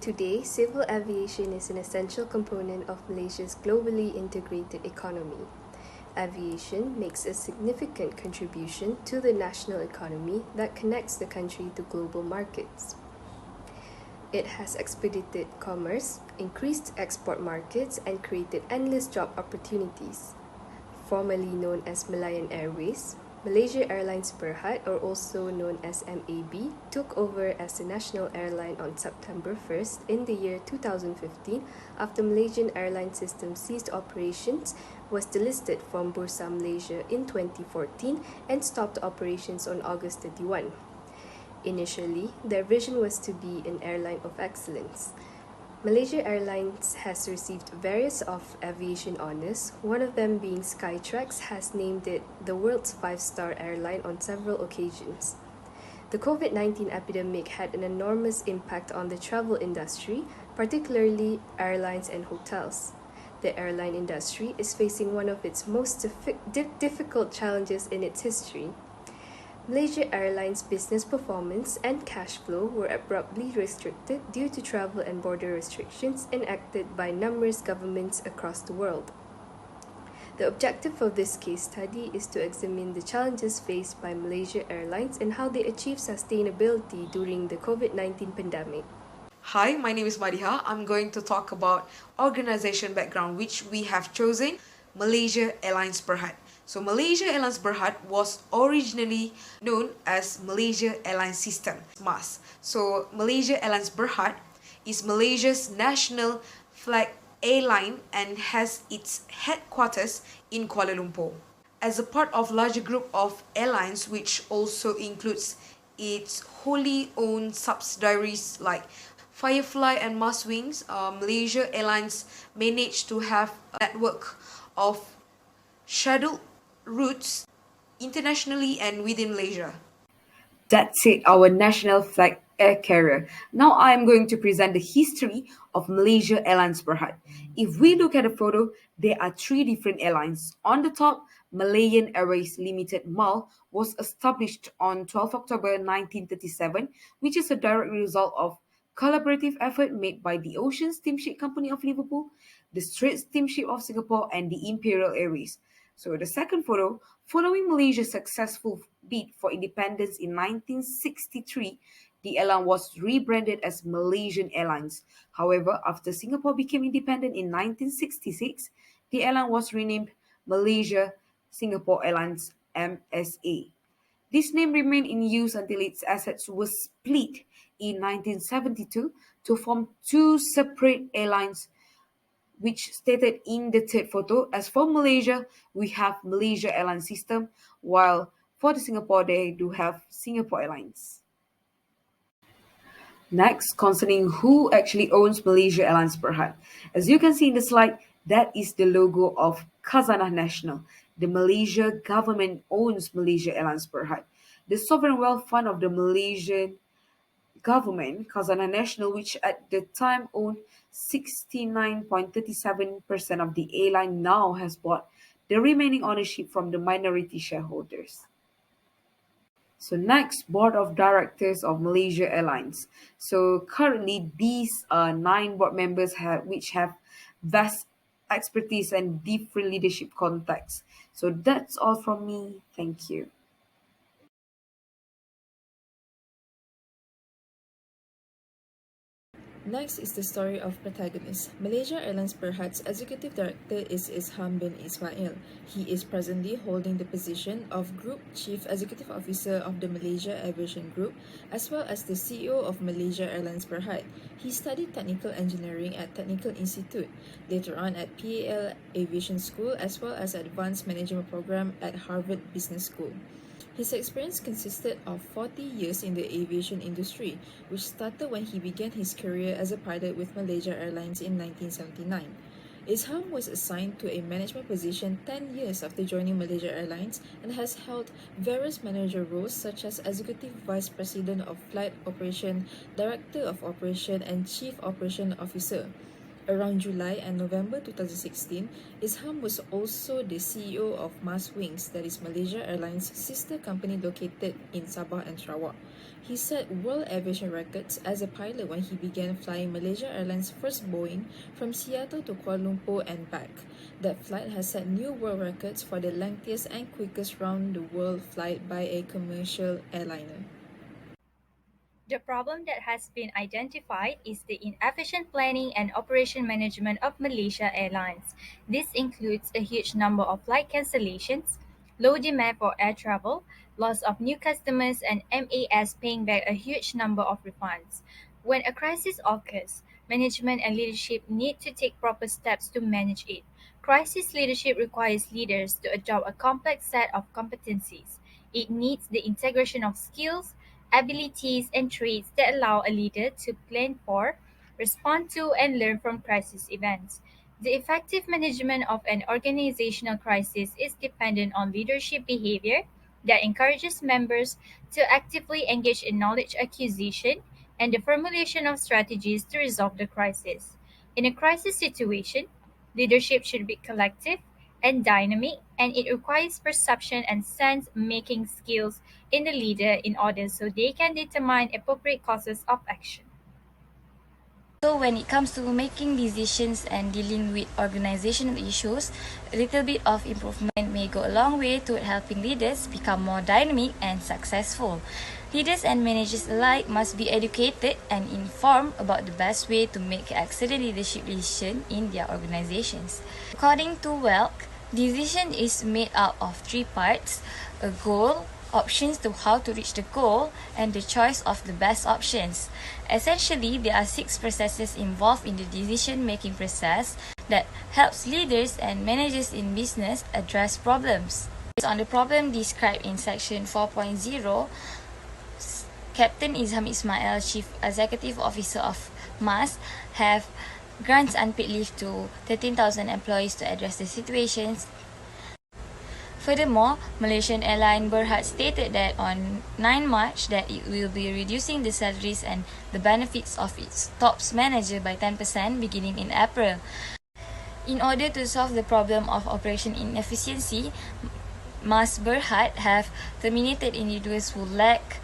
Today, civil aviation is an essential component of Malaysia's globally integrated economy. Aviation makes a significant contribution to the national economy that connects the country to global markets. It has expedited commerce, increased export markets, and created endless job opportunities. Formerly known as Malayan Airways, Malaysia Airlines Berhad, or also known as MAB, took over as the national airline on September 1st in the year 2015 after Malaysian airline system ceased operations, was delisted from Bursa Malaysia in 2014, and stopped operations on August 31. Initially, their vision was to be an airline of excellence. Malaysia Airlines has received various of aviation honors, one of them being Skytrax has named it the world's 5-star airline on several occasions. The COVID-19 epidemic had an enormous impact on the travel industry, particularly airlines and hotels. The airline industry is facing one of its most difficult challenges in its history. Malaysia Airlines' business performance and cash flow were abruptly restricted due to travel and border restrictions enacted by numerous governments across the world. The objective of this case study is to examine the challenges faced by Malaysia Airlines and how they achieved sustainability during the COVID-19 pandemic. Hi, my name is Madiha. I'm going to talk about organization background, which we have chosen Malaysia Airlines Berhad. So Malaysia Airlines Berhad was originally known as Malaysia Airlines System, MAS. So Malaysia Airlines Berhad is Malaysia's national flag airline and has its headquarters in Kuala Lumpur. As a part of larger group of airlines, which also includes its wholly owned subsidiaries like Firefly and Maswings, Malaysia Airlines managed to have a network of scheduled routes internationally and within Malaysia. That's it, our national flag air carrier. Now I am going to present the history of Malaysia Airlines Berhad. If we look at the photo, there are three different airlines. On the top, Malayan Airways Limited MAL was established on 12 October 1937, which is a direct result of collaborative effort made by the Ocean Steamship Company of Liverpool, the Straits Steamship of Singapore, and the Imperial Airways. So the second photo, following Malaysia's successful bid for independence in 1963, the airline was rebranded as Malaysian Airlines. However, after Singapore became independent in 1966, the airline was renamed Malaysia Singapore Airlines MSA. This name remained in use until its assets were split in 1972 to form two separate airlines, which stated in the third photo. As for Malaysia, we have Malaysia Airlines System, while for the Singapore, they do have Singapore Airlines. Next, concerning who actually owns Malaysia Airlines Berhad. As you can see in the slide, that is the logo of Khazanah Nasional. The Malaysia government owns Malaysia Airlines Berhad. The sovereign wealth fund of the Malaysian government, Khazanah Nasional, which at the time owned 69.37% of the airline, now has bought the remaining ownership from the minority shareholders. So next, Board of Directors of Malaysia Airlines. So currently, these are 9 board members which have vast expertise and different leadership contacts. So that's all from me. Thank you. Next is the story of protagonist. Malaysia Airlines Berhad's executive director is Isham bin Ismail. He is presently holding the position of Group Chief Executive Officer of the Malaysia Aviation Group, as well as the CEO of Malaysia Airlines Berhad. He studied technical engineering at Technical Institute, later on at PAL Aviation School, as well as Advanced Management Program at Harvard Business School. His experience consisted of 40 years in the aviation industry, which started when he began his career as a pilot with Malaysia Airlines in 1979. Isham was assigned to a management position 10 years after joining Malaysia Airlines and has held various manager roles such as Executive Vice President of Flight Operation, Director of Operation, and Chief Operation Officer. Around July and November 2016, Isham was also the CEO of Mas Wings, that is Malaysia Airlines' sister company located in Sabah and Sarawak. He set world aviation records as a pilot when he began flying Malaysia Airlines' first Boeing from Seattle to Kuala Lumpur and back. That flight has set new world records for the lengthiest and quickest round-the-world flight by a commercial airliner. The problem that has been identified is the inefficient planning and operation management of Malaysia Airlines. This includes a huge number of flight cancellations, low demand for air travel, loss of new customers, and MAS paying back a huge number of refunds. When a crisis occurs, management and leadership need to take proper steps to manage it. Crisis leadership requires leaders to adopt a complex set of competencies. It needs the integration of skills, abilities, and traits that allow a leader to plan for, respond to, and learn from crisis events. The effective management of an organizational crisis is dependent on leadership behavior that encourages members to actively engage in knowledge acquisition and the formulation of strategies to resolve the crisis. In a crisis situation, leadership should be collective and dynamic, and it requires perception and sense making skills in the leader in order so they can determine appropriate courses of action. So when it comes to making decisions and dealing with organizational issues, a little bit of improvement may go a long way toward helping leaders become more dynamic and successful. Leaders and managers alike must be educated and informed about the best way to make excellent leadership decisions in their organizations. According to Welk, decision is made up of three parts: a goal, options to how to reach the goal, and the choice of the best options. Essentially, there are 6 processes involved in the decision-making process that helps leaders and managers in business address problems. Based on the problem described in section 4.0, Captain Izham Ismail, Chief Executive Officer of MAS, have grants unpaid leave to 13,000 employees to address the situations. Furthermore, Malaysian airline Berhad stated that on 9 March that it will be reducing the salaries and the benefits of its top manager by 10% beginning in April. In order to solve the problem of operation inefficiency, MAS Berhad have terminated individuals who lack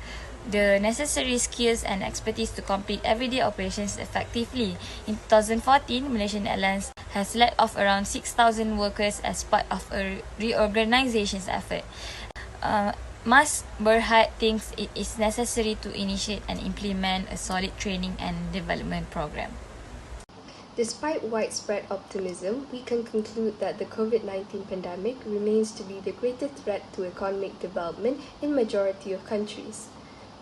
the necessary skills and expertise to complete everyday operations effectively. In 2014, Malaysian Airlines has laid off around 6,000 workers as part of a reorganization effort. MAS Berhad thinks it is necessary to initiate and implement a solid training and development program. Despite widespread optimism, we can conclude that the COVID-19 pandemic remains to be the greatest threat to economic development in majority of countries.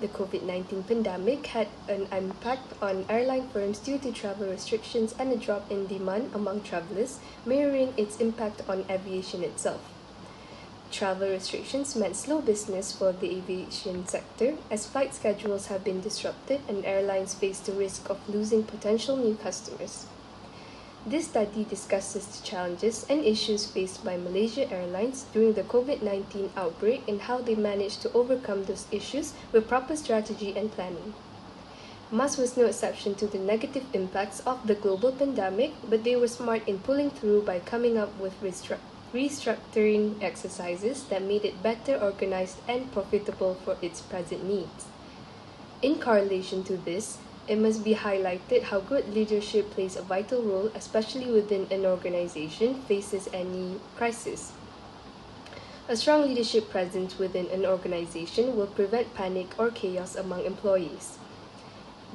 The COVID-19 pandemic had an impact on airline firms due to travel restrictions and a drop in demand among travelers, mirroring its impact on aviation itself. Travel restrictions meant slow business for the aviation sector, as flight schedules have been disrupted and airlines face the risk of losing potential new customers. This study discusses the challenges and issues faced by Malaysia Airlines during the COVID-19 outbreak and how they managed to overcome those issues with proper strategy and planning. MAS was no exception to the negative impacts of the global pandemic, but they were smart in pulling through by coming up with restructuring exercises that made it better organized and profitable for its present needs. In correlation to this, it must be highlighted how good leadership plays a vital role, especially within an organization faces any crisis. A strong leadership presence within an organization will prevent panic or chaos among employees.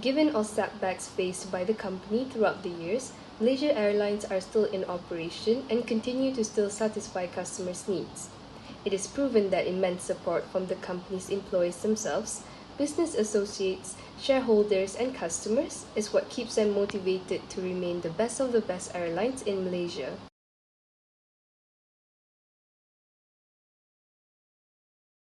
Given all setbacks faced by the company throughout the years, Malaysia Airlines are still in operation and continue to still satisfy customers' needs. It is proven that immense support from the company's employees themselves, business associates, shareholders, and customers is what keeps them motivated to remain the best of the best airlines in Malaysia.